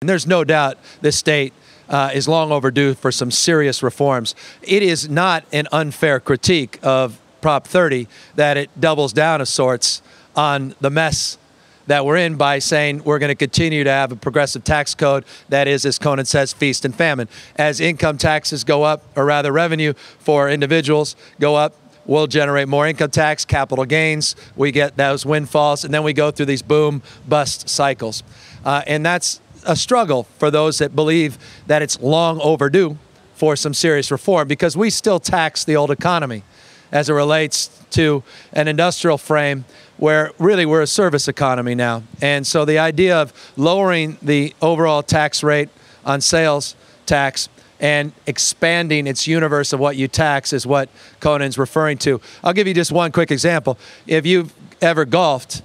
And there's no doubt this state is long overdue for some serious reforms. It is not an unfair critique of Prop 30 that it doubles down of sorts on the mess that we're in by saying we're going to continue to have a progressive tax code that is, as Conan says, feast and famine. As income taxes go up, or rather revenue for individuals go up, we'll generate more income tax, capital gains, we get those windfalls, and then we go through these boom-bust cycles. And that's a struggle for those that believe that it's long overdue for some serious reform, because we still tax the old economy as it relates to an industrial frame where really we're a service economy now. And so the idea of lowering the overall tax rate on sales tax and expanding its universe of what you tax is what Conan's referring to. I'll give you just one quick example. If you've ever golfed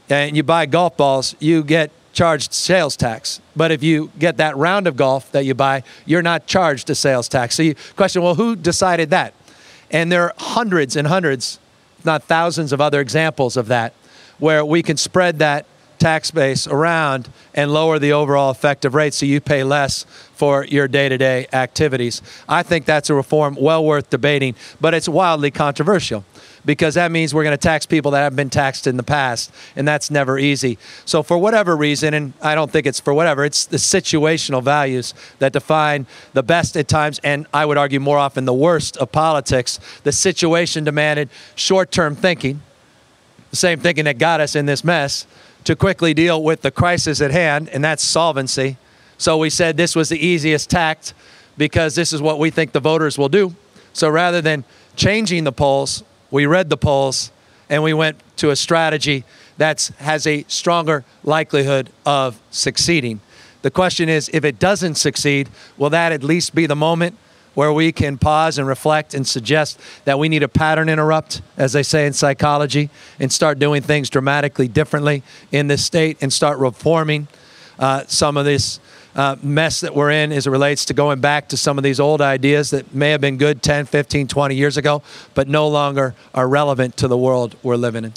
and you buy golf balls, you get charged sales tax. But if you get that round of golf that you buy, you're not charged a sales tax. So you question, well, who decided that? And there are hundreds and hundreds, if not thousands of other examples of that, where we can spread that tax base around and lower the overall effective rate so you pay less for your day-to-day activities. I think that's a reform well worth debating, but it's wildly controversial because that means we're going to tax people that haven't been taxed in the past, and that's never easy. So for whatever reason, and I don't think it's for whatever, it's the situational values that define the best at times, and I would argue more often the worst of politics. The situation demanded short-term thinking, the same thinking that got us in this mess, to quickly deal with the crisis at hand, and that's solvency. So we said this was the easiest tact because this is what we think the voters will do. So rather than changing the polls, we read the polls and we went to a strategy that has a stronger likelihood of succeeding. The question is, if it doesn't succeed, will that at least be the moment where we can pause and reflect and suggest that we need a pattern interrupt, as they say in psychology, and start doing things dramatically differently in this state and start reforming some of this mess that we're in as it relates to going back to some of these old ideas that may have been good 10, 15, 20 years ago, but no longer are relevant to the world we're living in.